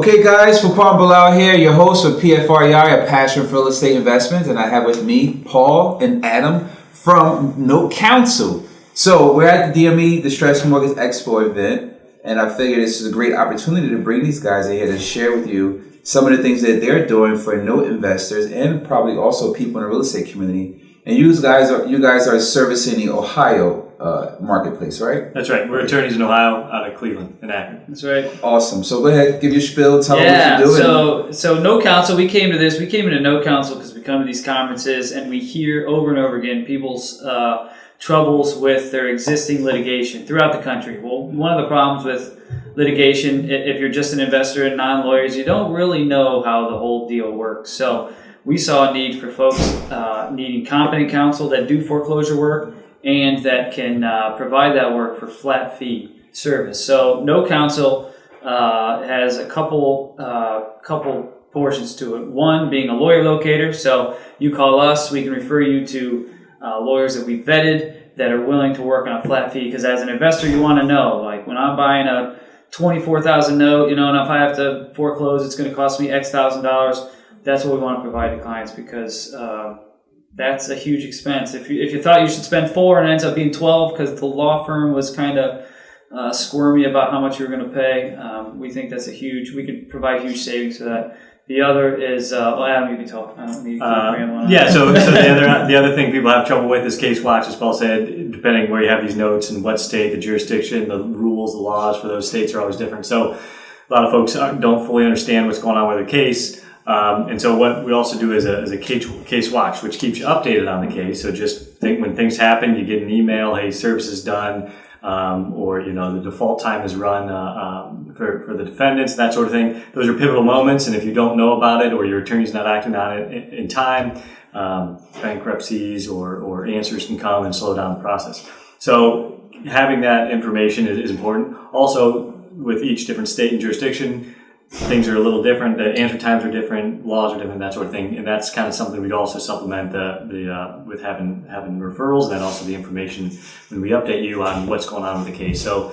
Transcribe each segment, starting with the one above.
Okay, guys, Fuquan Bilal here, your host of PFREI, a passion for real estate investments, and I have with me Paul and Adam from No Counsel. So we're at the DME, the Stress Mortgage Expo event, and I figured this is a great opportunity to bring these guys in here to share with you some of the things that they're doing for note investors and probably also people in the real estate community. And you guys are servicing the Ohio marketplace, right? That's right. We're attorneys in Ohio, out of Cleveland and Akron. That's right. Awesome. So go ahead, give your spiel, tell them what you're doing. So No Counsel, we came into No Counsel because we come to these conferences and we hear over and over again people's troubles with their existing litigation throughout the country. Well, one of the problems with litigation, if you're just an investor and non-lawyers, you don't really know how the whole deal works. So we saw a need for folks needing competent counsel that do foreclosure work and that can provide that work for flat fee service. So No Counsel has a couple portions to it. One being a lawyer locator. So you call us, we can refer you to lawyers that we've vetted that are willing to work on a flat fee. Because as an investor, you want to know, like when I'm buying a $24,000 note, and if I have to foreclose, it's going to cost me X thousand dollars. That's what we want to provide to clients because that's a huge expense. If you thought you should spend $4 and it ends up being $12 because the law firm was kind of squirmy about how much you were going to pay, we think that's we can provide huge savings for that. The other is, Adam, you can talk. I don't need to ramble on. Yeah, so the other thing people have trouble with is case watch, as Paul said, depending where you have these notes and what state, the jurisdiction, the rules, the laws for those states are always different. So a lot of folks don't fully understand what's going on with a case. And so what we also do is a case watch, which keeps you updated on the case. So just think when things happen, you get an email, hey, service is done, or the default time is run for the defendants, that sort of thing. Those are pivotal moments, and if you don't know about it or your attorney's not acting on it in time, bankruptcies or answers can come and slow down the process. So having that information is important. Also, with each different state and jurisdiction, things are a little different. The answer times are different, laws are different, that sort of thing, and that's kind of something we'd also supplement with having referrals, and then also the information when we update you on what's going on with the case. So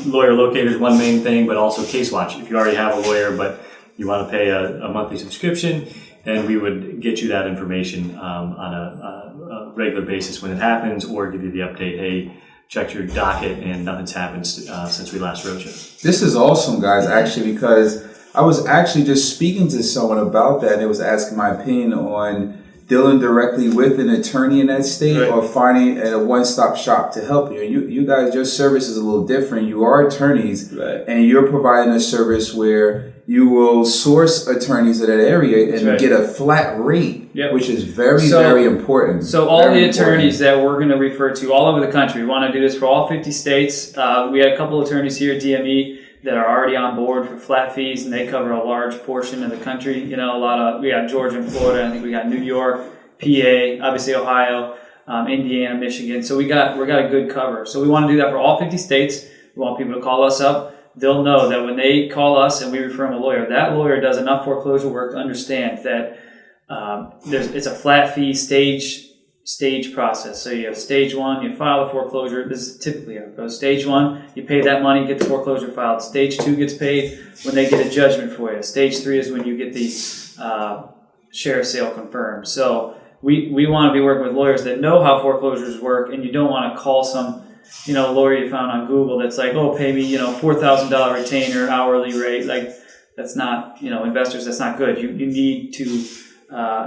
lawyer locator is one main thing, but also case watch. If you already have a lawyer, but you want to pay a monthly subscription, then we would get you that information on a regular basis when it happens, or give you the update. Hey, checked your docket and nothing's happened since we last wrote you. This is awesome, guys, actually, because I was actually just speaking to someone about that, and they was asking my opinion on dealing directly with an attorney in that state, right, or finding a one-stop shop to help you. You guys, your service is a little different. You are attorneys, right, and you're providing a service where you will source attorneys in that area and get a flat rate, which is very important. So all the attorneys that we're going to refer to all over the country, we want to do this for all 50 states. We had a couple of attorneys here at DME that are already on board for flat fees, and they cover a large portion of the country. We got Georgia and Florida. I think we got New York, PA, obviously Ohio, Indiana, Michigan. So we got a good cover. So we want to do that for all 50 states. We want people to call us up. They'll know that when they call us and we refer them a lawyer, that lawyer does enough foreclosure work to understand that it's a flat fee stage process. So you have stage one, you file the foreclosure. This is typically how it goes. Stage one, you pay that money, get the foreclosure filed. Stage two gets paid when they get a judgment for you. Stage three is when you get the share of sale confirmed. So we want to be working with lawyers that know how foreclosures work, and you don't want to call some lawyer you found on Google that's like, oh, pay me, $4,000 retainer, hourly rate. Like, that's not, investors, that's not good. You need to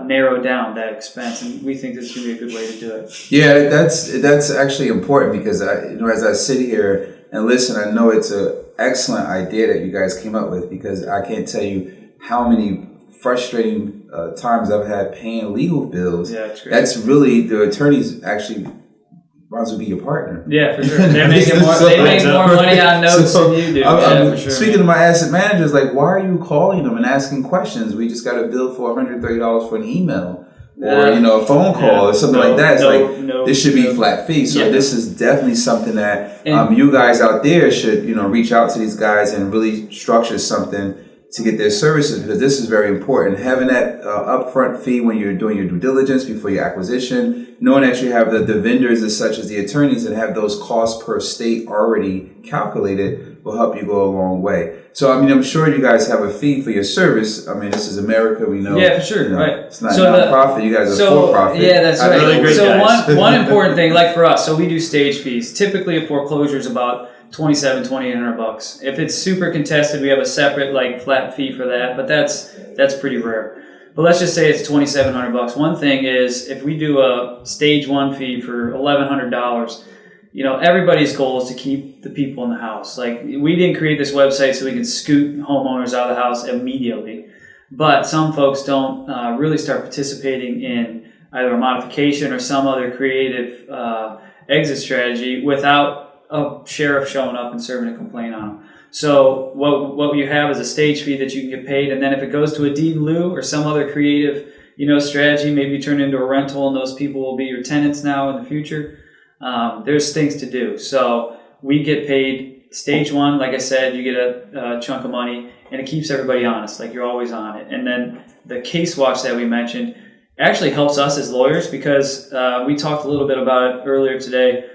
narrow down that expense, and we think this can be a good way to do it. Yeah, that's actually important because as I sit here and listen, I know it's an excellent idea that you guys came up with, because I can't tell you how many frustrating times I've had paying legal bills. Yeah, that's great. That's really, the attorneys actually might as well be your partner. Yeah, for sure. They make more money on notes than you do. For sure. Speaking to my asset managers, like, why are you calling them and asking questions? We just got a bill for $130 for an email or a phone call or something like that. It's this should be flat fee. So this is definitely something that you guys out there should reach out to these guys and really structure something to get their services, because this is very important. Having that upfront fee when you're doing your due diligence before your acquisition, knowing that you have the vendors as such as the attorneys and have those costs per state already calculated will help you go a long way. So, I mean, I'm sure you guys have a fee for your service. I mean, this is America. We know. Yeah, for sure. You know, right. It's not non-profit. You guys are for-profit. Yeah, that's right. Really great so guys. one important thing, like for us, so we do stage fees. Typically, a foreclosure is about $2,800. If it's super contested, we have a separate like flat fee for that, but that's pretty rare. But let's just say it's $2,700. One thing is if we do a stage one fee for $1,100, you know, everybody's goal is to keep the people in the house. Like, we didn't create this website so we can scoot homeowners out of the house immediately. But some folks don't really start participating in either a modification or some other creative exit strategy without a sheriff showing up and serving a complaint on them. So what you have is a stage fee that you can get paid, and then if it goes to a deed in lieu or some other creative, you know, strategy, maybe you turn it into a rental and those people will be your tenants now in the future. There's things to do. So we get paid stage one, like I said, you get a chunk of money, and it keeps everybody honest, like you're always on it. And then the case watch that we mentioned actually helps us as lawyers because we talked a little bit about it earlier today.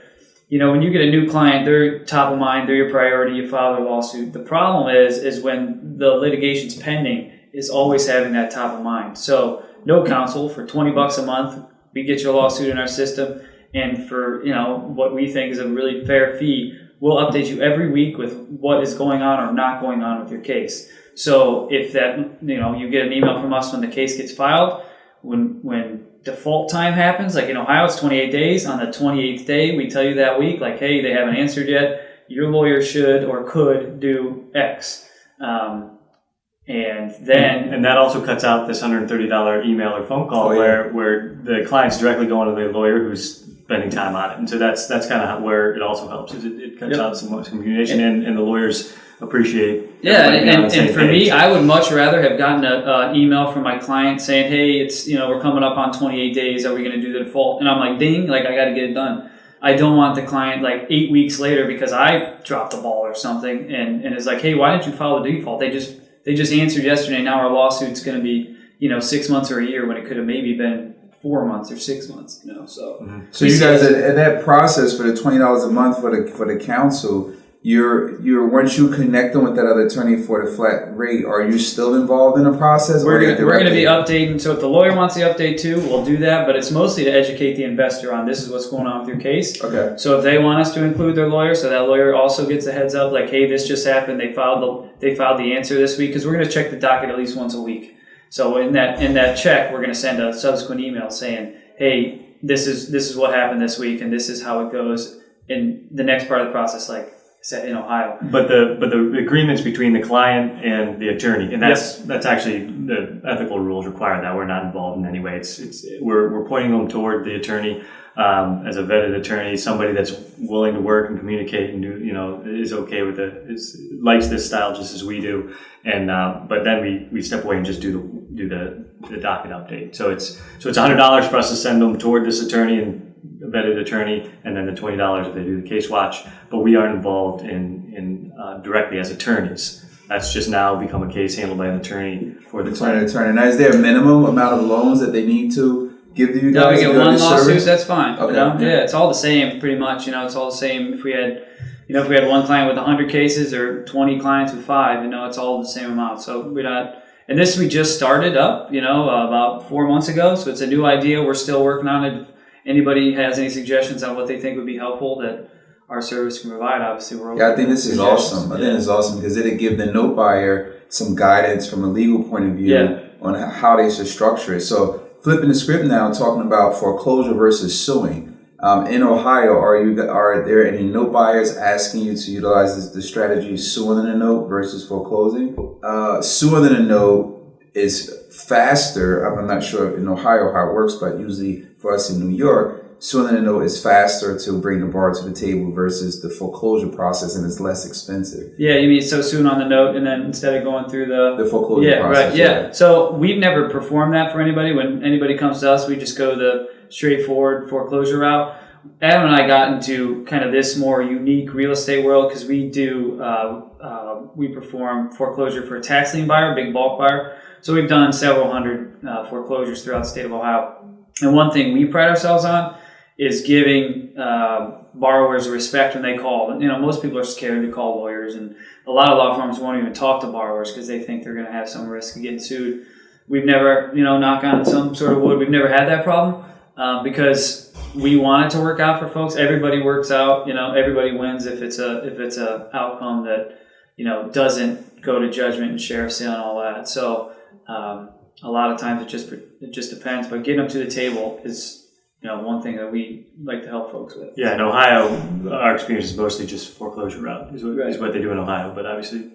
You know, when you get a new client, they're top of mind, they're your priority, you file their lawsuit. The problem is when the litigation's pending, is always having that top of mind. So no counsel for $20 a month, we get your lawsuit in our system, and for, you know, what we think is a really fair fee, we'll update you every week with what is going on or not going on with your case. So if that, you know, you get an email from us when the case gets filed, when default time happens, like in Ohio, it's 28 days. On the 28th day, we tell you that week, like, hey, they haven't answered yet. Your lawyer should or could do X. And then... And that also cuts out this $130 email or phone call where the client's directly going to the lawyer who's spending time on it. And so that's kind of where it also helps. Is it cuts out some communication, and the lawyers appreciate. Yeah, and for me, I would much rather have gotten an email from my client saying, hey, it's, you know, we're coming up on 28 days. Are we going to do the default? And I'm like, ding, like I got to get it done. I don't want the client like 8 weeks later because I dropped the ball or something and it's like, hey, why didn't you file the default? They just answered yesterday. Now our lawsuit's going to be, you know, 6 months or a year when it could have maybe been 4 months or 6 months, you know. So, so you guys at that process for the $20 a month for the counsel, you're once you connect them with that other attorney for the flat rate, are you still involved in the process? We're going to be updating. So if the lawyer wants the update too, we'll do that. But it's mostly to educate the investor on this is what's going on with your case. Okay. So if they want us to include their lawyer, so that lawyer also gets a heads up, like, hey, this just happened. They filed the answer this week, because we're going to check the docket at least once a week. So in that check, we're going to send a subsequent email saying, hey, this is what happened this week, and this is how it goes in the next part of the process, like in Ohio. But the agreements between the client and the attorney, and that's actually the ethical rules require that. We're not involved in any way. We're pointing them toward the attorney as a vetted attorney, somebody that's willing to work and communicate and do, you know, is okay with it, likes this style just as we do. And but then we step away and just do the docket update. So it's $100 for us to send them toward this attorney and vetted attorney, and then the $20 if they do the case watch. But we aren't involved in directly as attorneys. That's just now become a case handled by an attorney for the client. Attorney. Now, is there a minimum amount of loans that they need to give to you guys? No, we get one lawsuit. Service? That's fine. Okay. You know? Yeah, it's all the same, pretty much. You know, it's all the same. If we had one client with 100 cases or 20 clients with 5, you know, it's all the same amount. So we're not. And this we just started up, you know, about 4 months ago. So it's a new idea. We're still working on it. If anybody has any suggestions on what they think would be helpful that our service can provide, obviously we're open. Yeah, I think this is awesome. I think it's awesome because it'll give the note buyer some guidance from a legal point of view on how they should structure it. So flipping the script now, talking about foreclosure versus suing. In Ohio, are there any note buyers asking you to utilize the strategy suing in a note versus foreclosing? Suing in a note is faster. I'm not sure in Ohio how it works, but usually for us in New York, suing in a note is faster to bring the borrower to the table versus the foreclosure process, and it's less expensive. Yeah, you mean so soon on the note, and then instead of going through the foreclosure process. Right, yeah. So we've never performed that for anybody. When anybody comes to us, we just go the straightforward foreclosure route. Adam and I got into kind of this more unique real estate world because we perform foreclosure for a tax lien buyer, big bulk buyer. So we've done several hundred foreclosures throughout the state of Ohio. And one thing we pride ourselves on is giving borrowers respect when they call. Most people are scared to call lawyers, and a lot of law firms won't even talk to borrowers because they think they're going to have some risk of getting sued. We've never, knock on some sort of wood, we've never had that problem because we want it to work out for folks. Everybody works out, everybody wins if it's a outcome that, doesn't go to judgment and sheriff's sale and all that. So a lot of times it just depends, but getting them to the table is, one thing that we like to help folks with. Yeah, in Ohio, our experience is mostly just foreclosure route is what they do in Ohio, but obviously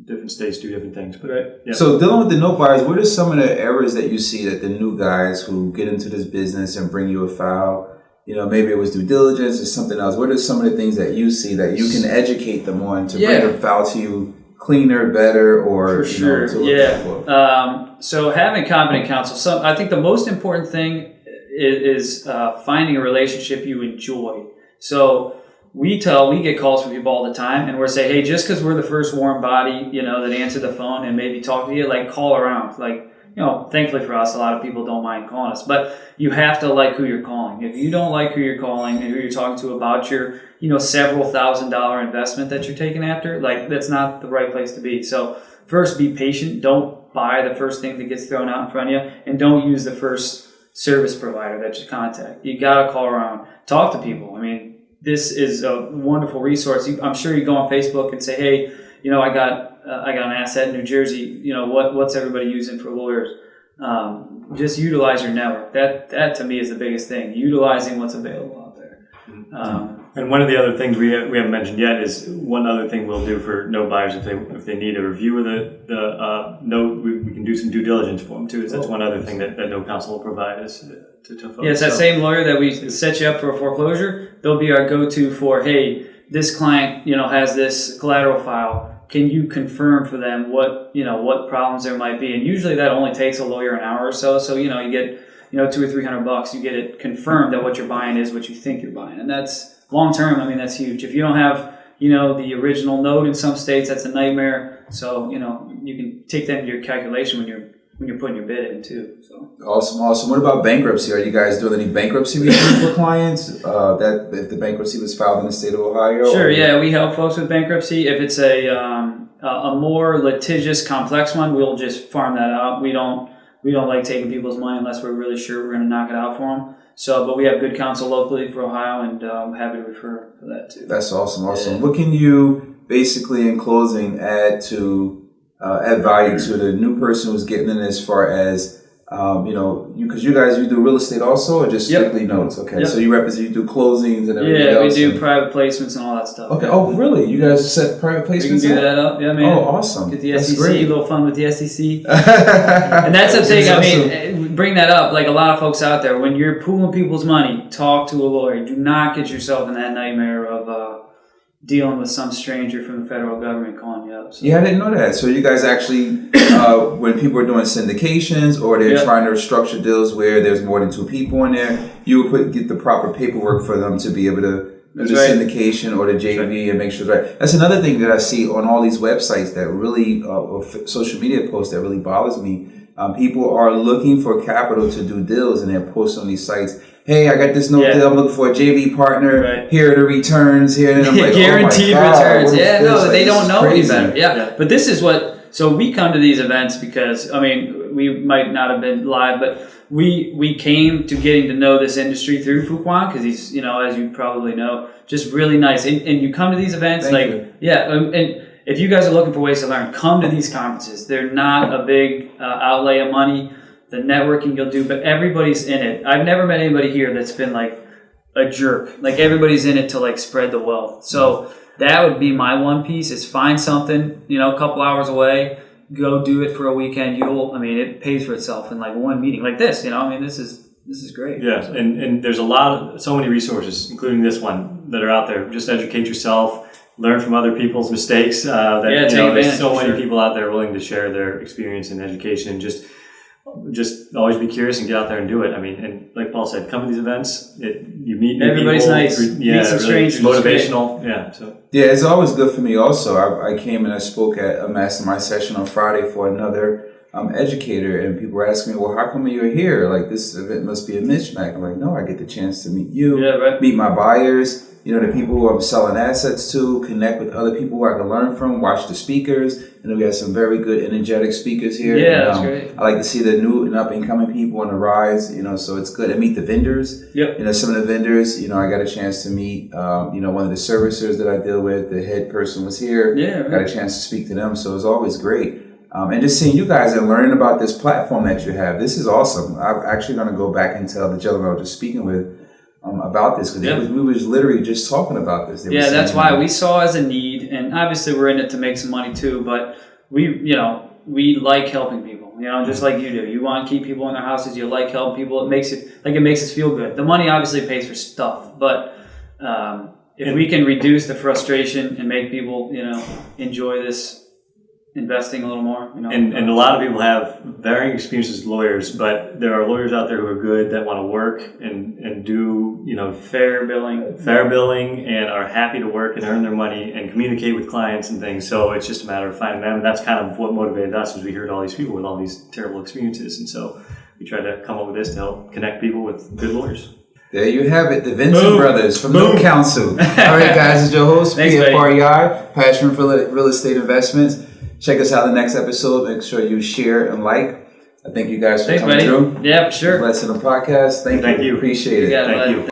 different states do different things. But right. Yeah. So dealing with the note buyers, what are some of the errors that you see that the new guys who get into this business and bring you a file, maybe it was due diligence or something else. What are some of the things that you see that you can educate them on to bring a file to you cleaner, better, or for sure? To look for? So having competent counsel. I think the most important thing is finding a relationship you enjoy. So we get calls from people all the time, and we're saying, hey, just because we're the first warm body, that answered the phone and maybe talk to you, call around. Thankfully for us, a lot of people don't mind calling us, but you have to like who you're calling. If you don't like who you're calling and who you're talking to about your, several $1,000 investment that you're taking after, that's not the right place to be. So first, be patient. Don't buy the first thing that gets thrown out in front of you, and don't use the first service provider that you contact. You got to call around, talk to people. I mean, this is a wonderful resource. I'm sure you go on Facebook and say, hey, I got an asset in New Jersey. What's everybody using for lawyers? Just utilize your network. That to me is the biggest thing. Utilizing what's available out there. And one of the other things we haven't mentioned yet is one other thing we'll do for note buyers if they need a review of the note, we can do some due diligence for them too. That's one other thing that no counsel will provide us to folks. Yeah, it's that same lawyer that we set you up for a foreclosure. They'll be our go-to for, hey, this client has this collateral file. Can you confirm for them what problems there might be? And usually that only takes a lawyer an hour or so. So you get $200 or $300. You get it confirmed that what you're buying is what you think you're buying, and that's long term. I mean, that's huge. If you don't have the original note in some states, that's a nightmare. So you can take that into your calculation when you're putting your bid in too. So awesome. What about bankruptcy? Are you guys doing any bankruptcy review for clients? That if the bankruptcy was filed in the state of Ohio? Sure. Yeah, we help folks with bankruptcy. If it's a more litigious, complex one, we'll just farm that out. We don't like taking people's money unless we're really sure we're going to knock it out for them. So, but we have good counsel locally for Ohio, and I'm happy to refer for that too. That's awesome. Yeah. What can you basically, in closing, add value to the new person who's getting in as far as, because you guys do real estate also, or just strictly notes? Okay, so you do closings and everything else? Yeah, we do private placements and all that stuff. Okay. Oh, really? You guys set private placements? We can do that up. Yeah, man. Oh, awesome. Get the That's SEC, great. a little fun with the SEC. And that's the thing. I mean, bring that up. Like a lot of folks out there, when you're pooling people's money, talk to a lawyer. Do not get yourself in that nightmare of dealing with some stranger from the federal government calling you up. So. Yeah, I didn't know that. So you guys actually, when people are doing syndications or they're trying to structure deals where there's more than two people in there, you would get the proper paperwork for them to be able to do the syndication or the JV and make sure it's right. That's another thing that I see on all these websites that really, or social media posts that really bothers me. People are looking for capital to do deals, and they're posting on these sites, hey, I got this note deal, I'm looking for a JV partner, here are the returns, here, and I'm like, guaranteed oh my God, returns. Yeah, no, they don't know any better. Yeah. But this is so we come to these events because, I mean, we might not have been live, but we came to getting to know this industry through Fuquan because he's, as you probably know, just really nice. And you come to these events, and if you guys are looking for ways to learn, come to these conferences. They're not a big outlay of money. The networking you'll do, but everybody's in it. I've never met anybody here that's been like a jerk. Like everybody's in it to spread the wealth. So that would be my one piece is find something, a couple hours away, go do it for a weekend. It pays for itself in one meeting like this, this is great. Yeah. And there's so many resources, including this one, that are out there. Just educate yourself, learn from other people's mistakes. There's so many people out there willing to share their experience and education. Just always be curious and get out there and do it. I mean, and like Paul said, come to these events. You meet new everybody's people, nice. Meet some strangers. Motivational. Yeah. So it's always good for me. Also, I came and I spoke at a mastermind session on Friday for another educator, and people were asking me, well, how come you're here? Like, this event must be a mismatch. I'm like, no, I get the chance to meet you, meet my buyers, the people who I'm selling assets to, connect with other people who I can learn from, watch the speakers. We have some very good, energetic speakers here. Yeah, that's great. I like to see the new and up-and-coming people on the rise, so it's good. I meet the vendors. Yep. Some of the vendors, I got a chance to meet, one of the servicers that I deal with. The head person was here. Yeah, right. Got a chance to speak to them, so it's always great. And just seeing you guys and learning about this platform that you have, this is awesome. I'm actually going to go back and tell the gentleman I was just speaking with about this, because we was literally just talking about this. Yeah, that's why we saw as a need, and obviously we're in it to make some money too, but we like helping people, just like you do. You want to keep people in their houses, you like helping people. It makes us feel good. The money obviously pays for stuff, but if we can reduce the frustration and make people, enjoy this investing a little more, And a lot of people have varying experiences as lawyers, but there are lawyers out there who are good that want to work and do, fair billing and are happy to work and earn their money and communicate with clients and things. So it's just a matter of finding them. And that's kind of what motivated us, as we heard all these people with all these terrible experiences. And so we tried to come up with this to help connect people with good lawyers. There you have it, the Vincent brothers from No Counsel. All right, guys, it's your host, PFREI, Passion for Real Estate Investments. Check us out the next episode. Make sure you share and like. I thank you guys for coming through. Yeah, for sure. Blessing the podcast. Thank you. Appreciate it. Thank you.